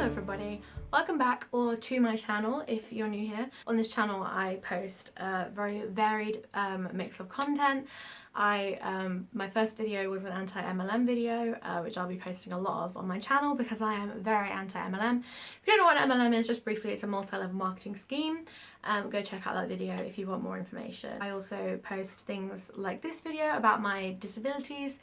everybody, welcome back or to my channel if you're new here. On this channel I post a very varied mix of content. My first video was an anti-MLM video, which I'll be posting a lot of on my channel because I am very anti-MLM. If you don't know what MLM is, just briefly, it's a multi-level marketing scheme. Go check out that video if you want more information. I also post things like this video about my disabilities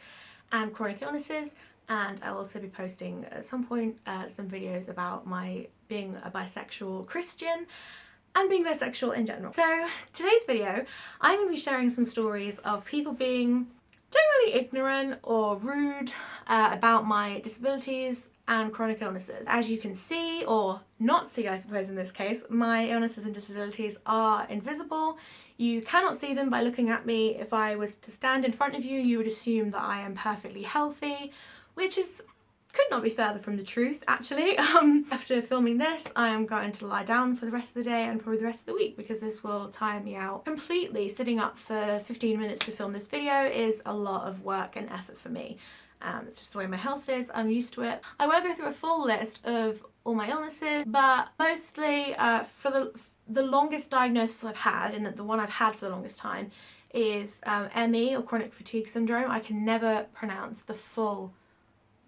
and chronic illnesses, and I'll also be posting at some point some videos about my being a bisexual Christian and being bisexual in general. So today's video, I'm going to be sharing some stories of people being generally ignorant or rude about my disabilities and chronic illnesses. As you can see, or not see I suppose in this case, my illnesses and disabilities are invisible. You cannot see them by looking at me. If I was to stand in front of you, you would assume that I am perfectly healthy, which could not be further from the truth, actually. After filming this, I am going to lie down for the rest of the day and probably the rest of the week because this will tire me out completely. Sitting up for 15 minutes to film this video is a lot of work and effort for me. It's just the way my health is, I'm used to it. I won't go through a full list of all my illnesses, but mostly for the longest diagnosis I've had, and the one I've had for the longest time, is ME, or chronic fatigue syndrome. I can never pronounce the full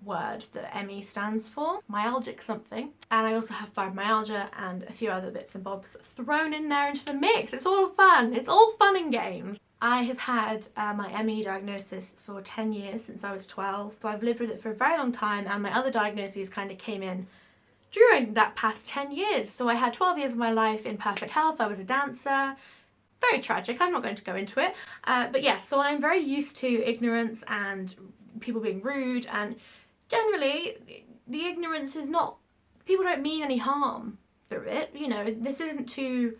word that ME stands for, myalgic something, and I also have fibromyalgia and a few other bits and bobs thrown in there into the mix. It's all fun and games. I have had my ME diagnosis for 10 years, since I was 12, so I've lived with it for a very long time, and my other diagnoses kind of came in during that past 10 years. So I had 12 years of my life in perfect health. I was a dancer. Very tragic, I'm not going to go into it, but yes, so I'm very used to ignorance and people being rude, and generally the ignorance is not, people don't mean any harm through it, you know. This isn't to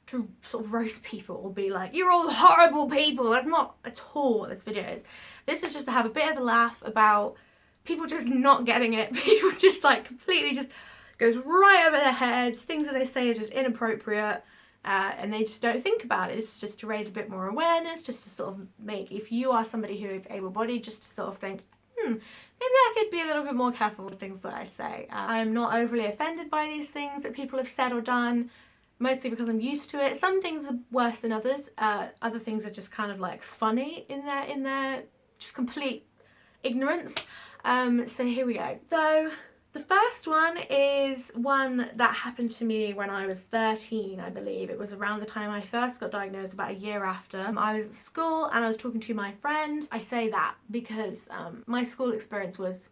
sort of roast people or be like, you're all horrible people. That's not at all what this video is. This is just to have a bit of a laugh about people just not getting it. People just like completely just goes right over their heads. Things that they say is just inappropriate, and they just don't think about it. It's just to raise a bit more awareness, just to sort of make, if you are somebody who is able-bodied, just to sort of think, maybe I could be a little bit more careful with things that I say. I'm not overly offended by these things that people have said or done, mostly because I'm used to it. Some things are worse than others. Other things are just kind of like funny in their just complete ignorance. So here we go. So the first one is one that happened to me when I was 13, I believe. It was around the time I first got diagnosed, about a year after. I was at school and I was talking to my friend. I say that because my school experience was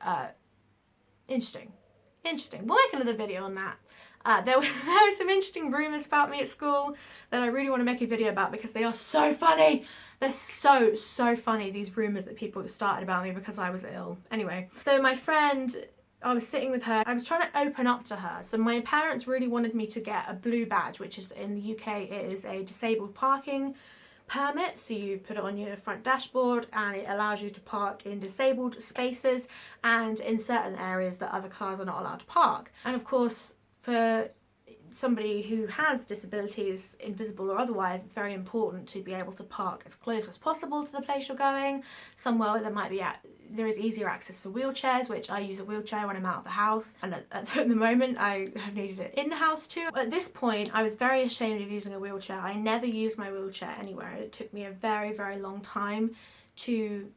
interesting. We'll make another video on that. There were some interesting rumours about me at school that I really want to make a video about because they are so funny. They're so funny, these rumours that people started about me because I was ill. Anyway, so my friend, I was sitting with her, I was trying to open up to her. So my parents really wanted me to get a blue badge, which is in the UK, it is a disabled parking permit. So you put it on your front dashboard and it allows you to park in disabled spaces and in certain areas that other cars are not allowed to park. And of course, for somebody who has disabilities, invisible or otherwise, it's very important to be able to park as close as possible to the place you're going, somewhere where there is easier access for wheelchairs, which I use a wheelchair when I'm out of the house, and at the moment I have needed it in the house too. At this point I was very ashamed of using a wheelchair. I never used my wheelchair anywhere. It took me a very long time to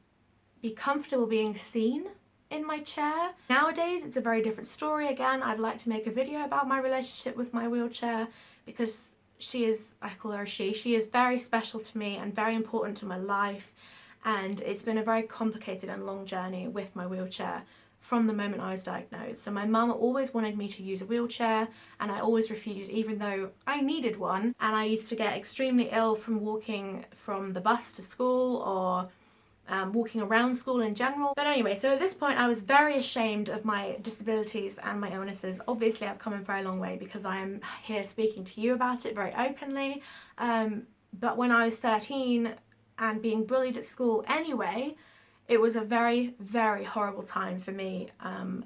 be comfortable being seen in my chair. Nowadays it's a very different story. Again, I'd like to make a video about my relationship with my wheelchair because she is, I call her she is very special to me and very important to my life, and it's been a very complicated and long journey with my wheelchair from the moment I was diagnosed. So my mum always wanted me to use a wheelchair and I always refused, even though I needed one, and I used to get extremely ill from walking from the bus to school or walking around school in general. But anyway, so at this point I was very ashamed of my disabilities and my illnesses. Obviously I've come a very long way because I am here speaking to you about it very openly, but when I was 13 and being bullied at school anyway, it was a very horrible time for me, and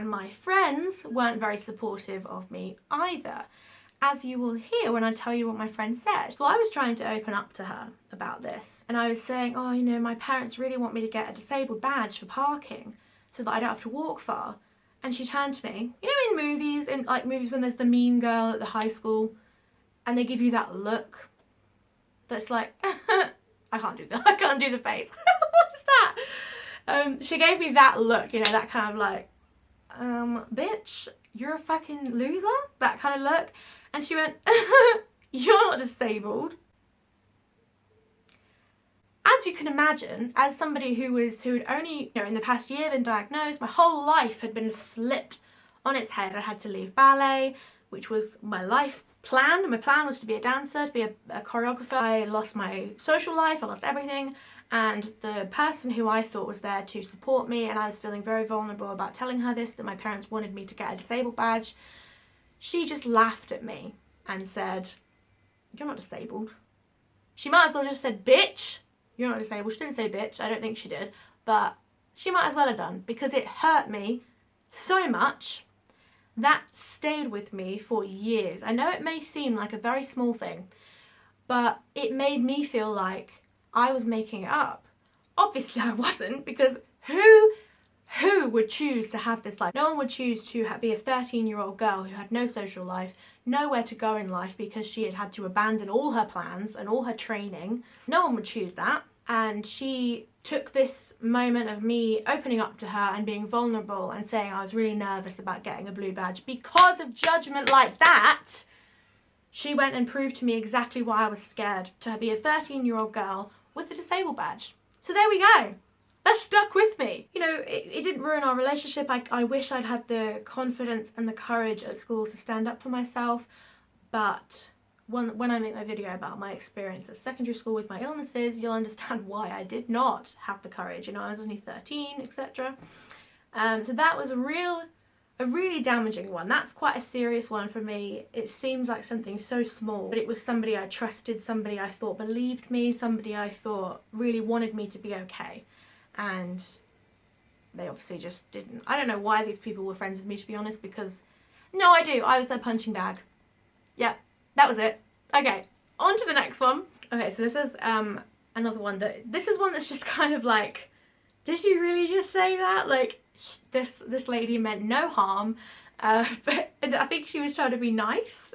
my friends weren't very supportive of me either, as you will hear when I tell you what my friend said. So I was trying to open up to her about this, and I was saying, oh, you know, my parents really want me to get a disabled badge for parking so that I don't have to walk far. And she turned to me, you know, in movies, when there's the mean girl at the high school and they give you that look that's like, I can't do that, I can't do the face. What's that? She gave me that look, you know, that kind of like, bitch, you're a fucking loser, that kind of look. And she went, you're not disabled. As you can imagine, as somebody who had only, you know, in the past year been diagnosed, my whole life had been flipped on its head. I had to leave ballet, which was my life plan. My plan was to be a dancer, to be a choreographer. I lost my social life, I lost everything. And the person who I thought was there to support me, and I was feeling very vulnerable about telling her this, that my parents wanted me to get a disabled badge, she just laughed at me and said, you're not disabled. She might as well just said, bitch, you're not disabled. She didn't say bitch, I don't think she did, but she might as well have done, because it hurt me so much. That stayed with me for years. I know it may seem like a very small thing, but it made me feel like I was making it up. Obviously I wasn't, because who would choose to have this life? No one would choose to be a 13-year-old girl who had no social life, nowhere to go in life because she had to abandon all her plans and all her training. No one would choose that. And she took this moment of me opening up to her and being vulnerable and saying I was really nervous about getting a blue badge because of judgment like that. She went and proved to me exactly why I was scared to be a 13-year-old girl with a disabled badge. So there we go. That stuck with me. You know, it didn't ruin our relationship. I wish I'd had the confidence and the courage at school to stand up for myself, but when I make my video about my experience at secondary school with my illnesses, you'll understand why I did not have the courage. You know, I was only 13, etc. So that was a really damaging one. That's quite a serious one for me. It seems like something so small, but it was somebody I trusted, somebody I thought believed me, somebody I thought really wanted me to be okay. And they obviously just didn't. I don't know why these people were friends with me, to be honest, because, no, I do. I was their punching bag. Yeah, that was it. Okay, on to the next one. Okay, so this is another one this is one that's just kind of like, did you really just say that? Like, this lady meant no harm, but I think she was trying to be nice,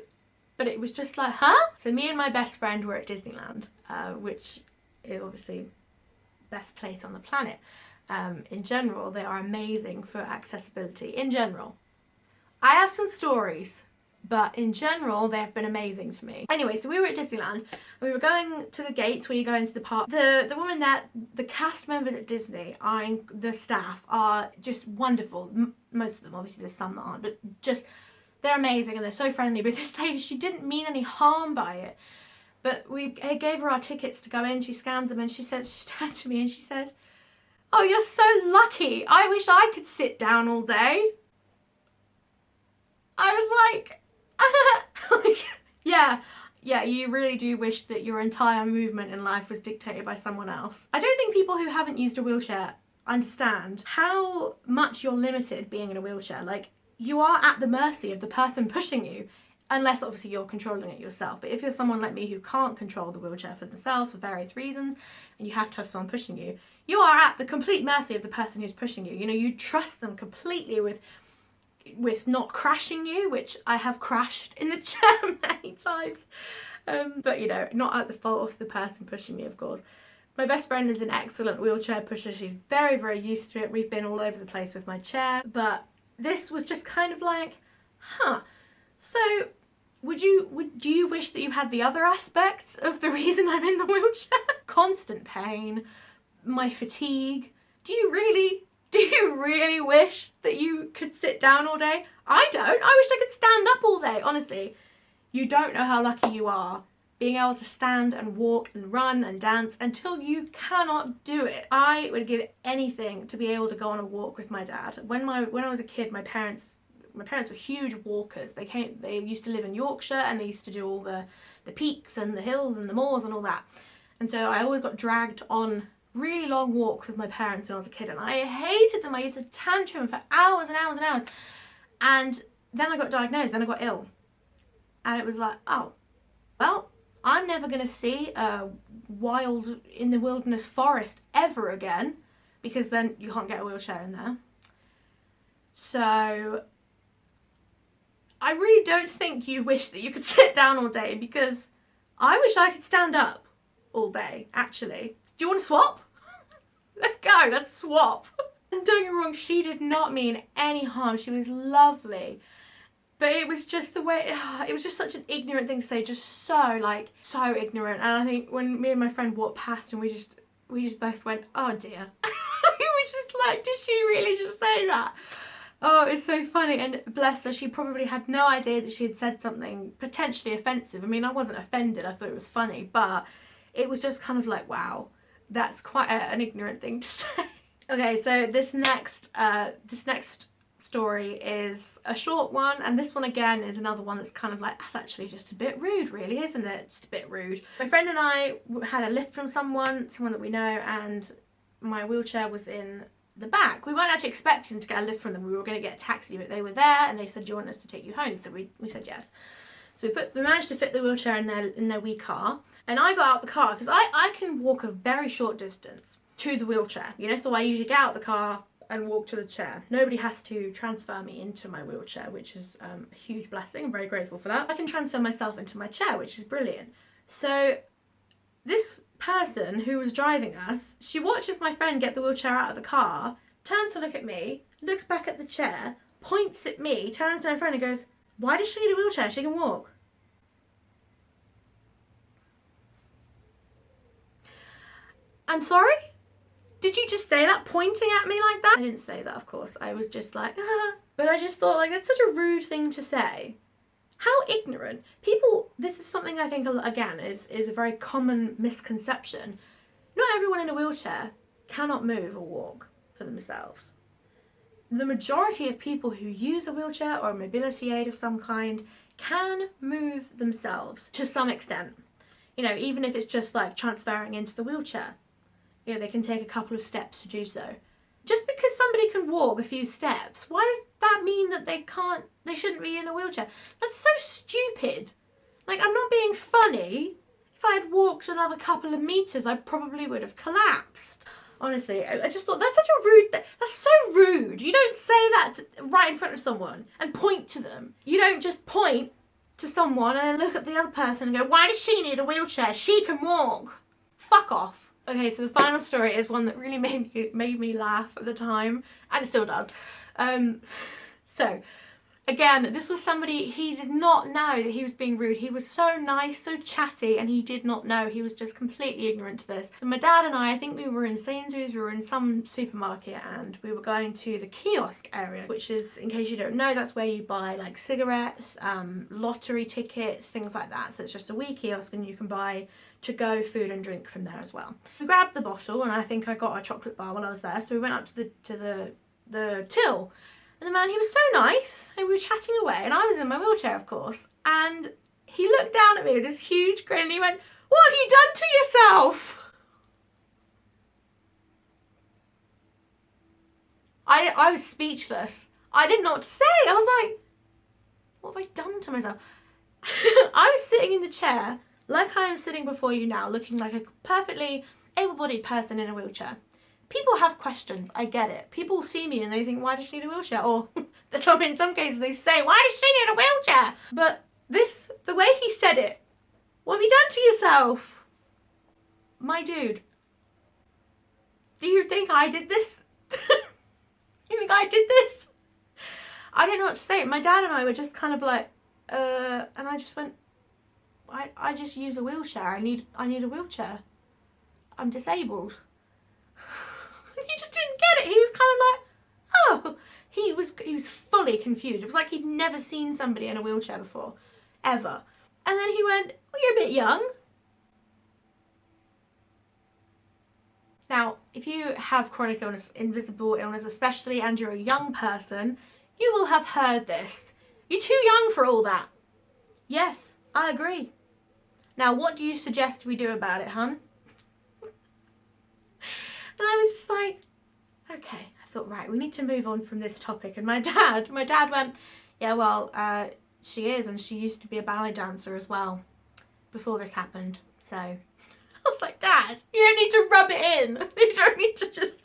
but it was just like, huh? So me and my best friend were at Disneyland, which is obviously best place on the planet. In general, they are amazing for accessibility. In general, I have some stories, but in general, they have been amazing to me. Anyway, so we were at Disneyland. We were going to the gates where you go into the park. The woman there, the cast members at Disney, the staff are just wonderful. Most of them, obviously there's some that aren't, but just, they're amazing and they're so friendly. But this lady, she didn't mean any harm by it. But we gave her our tickets to go in, she scanned them, and she turned to me and she said, oh, you're so lucky. I wish I could sit down all day. I was like, yeah, you really do wish that your entire movement in life was dictated by someone else. I don't think people who haven't used a wheelchair understand how much you're limited being in a wheelchair. Like, you are at the mercy of the person pushing you, unless obviously you're controlling it yourself. But if you're someone like me who can't control the wheelchair for themselves for various reasons, and you have to have someone pushing you, you are at the complete mercy of the person who's pushing you. You know, you trust them completely with not crashing you, which I have crashed in the chair many times. But you know, not at the fault of the person pushing me, of course. My best friend is an excellent wheelchair pusher. She's very, very used to it. We've been all over the place with my chair. But this was just kind of like, huh. So do you wish that you had the other aspects of the reason I'm in the wheelchair? Constant pain, my fatigue. Do you really wish that you could sit down all day? I don't. I wish I could stand up all day, honestly. You don't know how lucky you are being able to stand and walk and run and dance until you cannot do it. I would give anything to be able to go on a walk with my dad. When I was a kid, my parents were huge walkers. They used to live in Yorkshire and they used to do all the peaks and the hills and the moors and all that. And so I always got dragged on really long walks with my parents when I was a kid, and I hated them. I used to tantrum for hours and hours and hours. And then I got diagnosed, then I got ill. And it was like, oh, well, I'm never going to see a wild in the wilderness forest ever again, because then you can't get a wheelchair in there. So I really don't think you wish that you could sit down all day, because I wish I could stand up all day, actually. Do you want to swap? Let's go, let's swap. And don't get me wrong, she did not mean any harm. She was lovely. But it was just the way, it was just such an ignorant thing to say, just so ignorant. And I think when me and my friend walked past and we just both went, oh dear. We were just like, did she really just say that? Oh, it's so funny. And bless her, she probably had no idea that she had said something potentially offensive. I mean, I wasn't offended, I thought it was funny, but it was just kind of like, wow, that's quite an ignorant thing to say. Okay, so this next story is a short one, and this one again is another one that's kind of like, that's actually just a bit rude, really, isn't it? Just a bit rude. My friend and I had a lift from someone that we know, and my wheelchair was in the back. We weren't actually expecting to get a lift from them. We were going to get a taxi, but they were there and they said, do you want us to take you home? So we said yes. So we managed to fit the wheelchair in their wee car, and I got out the car because I can walk a very short distance to the wheelchair, you know, so I usually get out the car and walk to the chair. Nobody has to transfer me into my wheelchair, which is a huge blessing. I'm very grateful for that. I can transfer myself into my chair, which is brilliant. So this person who was driving us, she watches my friend get the wheelchair out of the car, turns to look at me, looks back at the chair, points at me, turns to my friend and goes, why does she need a wheelchair? She can walk. I'm sorry? Did you just say that, pointing at me like that? I didn't say that, of course. I was just like, ah. But I just thought, like, that's such a rude thing to say. How ignorant. People, this is something I think, again, is a very common misconception. Not everyone in a wheelchair cannot move or walk for themselves. The majority of people who use a wheelchair or a mobility aid of some kind can move themselves to some extent. You know, even if it's just like transferring into the wheelchair. You know, they can take a couple of steps to do so. Just because somebody can walk a few steps, why does that mean that they shouldn't be in a wheelchair? That's so stupid. Like, I'm not being funny. If I had walked another couple of meters, I probably would have collapsed. Honestly, I just thought, that's such a rude thing. That's so rude. You don't say that right in front of someone and point to them. You don't just point to someone and then look at the other person and go, why does she need a wheelchair? She can walk. Fuck off. Okay, so the final story is one that really made me laugh at the time, and it still does. So, again, this was somebody, he did not know that he was being rude. He was so nice, so chatty, and he did not know. He was just completely ignorant to this. So my dad and I think we were in Sainsbury's, we were in some supermarket, and we were going to the kiosk area, which is, in case you don't know, that's where you buy like cigarettes, lottery tickets, things like that. So it's just a wee kiosk, and you can buy to-go food and drink from there as well. We grabbed the bottle, and I think I got a chocolate bar while I was there, so we went up to the till, and the man, he was so nice, and we were chatting away, and I was in my wheelchair, of course, and he looked down at me with this huge grin, and he went, what have you done to yourself? I was speechless. I didn't know what to say. I was like, what have I done to myself? I was sitting in the chair, like I am sitting before you now, looking like a perfectly able-bodied person in a wheelchair. People have questions, I get it. People see me and they think, why does she need a wheelchair? Or in some cases they say, why does she need a wheelchair? But the way he said it, what have you done to yourself? My dude, do you think I did this? You think I did this? I didn't know what to say. My dad and I were just kind of like, and I just went, I just use a wheelchair. I need a wheelchair. I'm disabled. He just didn't get it. He was kind of like, oh. He was fully confused. It was like he'd never seen somebody in a wheelchair before, ever. And then he went, oh, you're a bit young. Now, if you have chronic illness, invisible illness especially, and you're a young person, you will have heard this. You're too young for all that. Yes, I agree. Now, what do you suggest we do about it, hun? And I was just like, okay. I thought, right, we need to move on from this topic. And my dad went, yeah, well, she is, and she used to be a ballet dancer as well before this happened. So I was like, Dad, you don't need to rub it in. You don't need to just...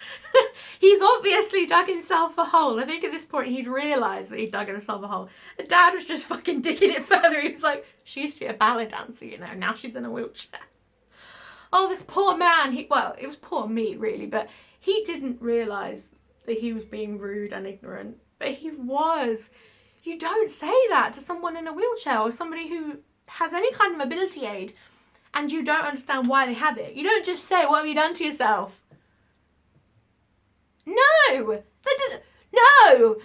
He's obviously dug himself a hole. I think at this point he'd realised that he'd dug himself a hole. And Dad was just fucking digging it further. He was like, she used to be a ballet dancer, you know, now she's in a wheelchair. Oh, this poor man. Well, it was poor me, really, but he didn't realise that he was being rude and ignorant. But he was. You don't say that to someone in a wheelchair or somebody who has any kind of mobility aid and you don't understand why they have it. You don't just say, what have you done to yourself? No! That doesn't... No!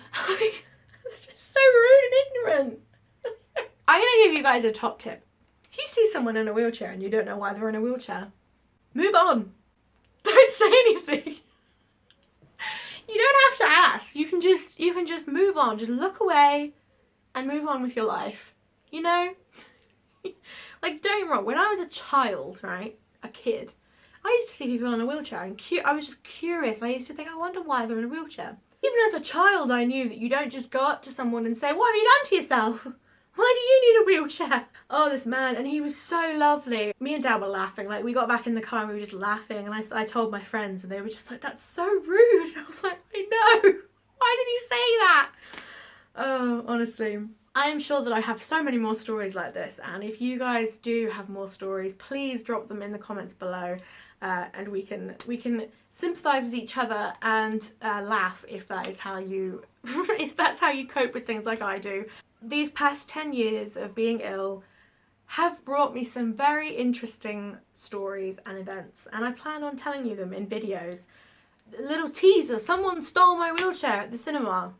It's just so rude and ignorant. I'm going to give you guys a top tip. If you see someone in a wheelchair and you don't know why they're in a wheelchair, move on. Don't say anything. You don't have to ask. You can just move on. Just look away and move on with your life. You know? Like, don't get me wrong. When I was a child, right? A kid, I used to see people in a wheelchair and I was just curious. And I used to think, I wonder why they're in a wheelchair. Even as a child, I knew that you don't just go up to someone and say, what have you done to yourself? Why do you need a wheelchair? Oh, this man, and he was so lovely. Me and Dad were laughing, like we got back in the car and we were just laughing, and I told my friends and they were just like, that's so rude. And I was like, I know, why did he say that? Oh, honestly. I am sure that I have so many more stories like this, and if you guys do have more stories, please drop them in the comments below, and we can sympathise with each other and laugh if that is how you if that's how you cope with things like I do. These past 10 years of being ill have brought me some very interesting stories and events, and I plan on telling you them in videos. A little teaser, someone stole my wheelchair at the cinema.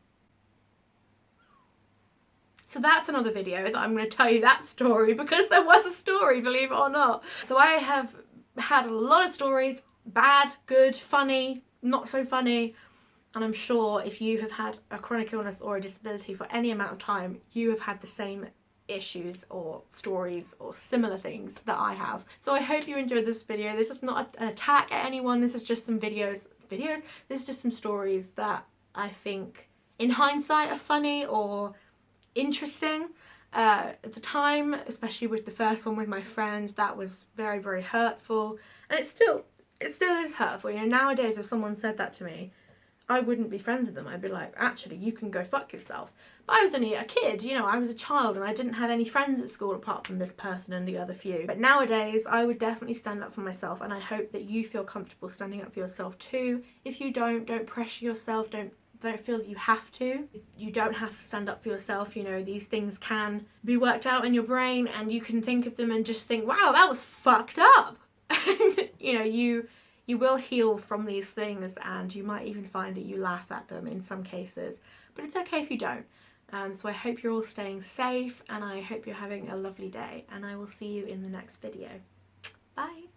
So that's another video that I'm going to tell you that story, because there was a story, believe it or not. So I have had a lot of stories, bad, good, funny, not so funny. And I'm sure if you have had a chronic illness or a disability for any amount of time, you have had the same issues or stories or similar things that I have. So I hope you enjoyed this video. This is not an attack at anyone. This is just some videos. This is just some stories that I think in hindsight are funny or interesting. At the time, especially with the first one with my friend, that was very, very hurtful. And it still is hurtful. You know, nowadays if someone said that to me, I wouldn't be friends with them. I'd be like, actually, you can go fuck yourself. But I was only a kid, you know, I was a child and I didn't have any friends at school apart from this person and the other few. But nowadays, I would definitely stand up for myself, and I hope that you feel comfortable standing up for yourself too. If you don't pressure yourself, don't feel that you have to. You don't have to stand up for yourself, you know, these things can be worked out in your brain and you can think of them and just think, wow, that was fucked up. You know, you will heal from these things, and you might even find that you laugh at them in some cases, but it's okay if you don't. So I hope you're all staying safe, and I hope you're having a lovely day, and I will see you in the next video. Bye!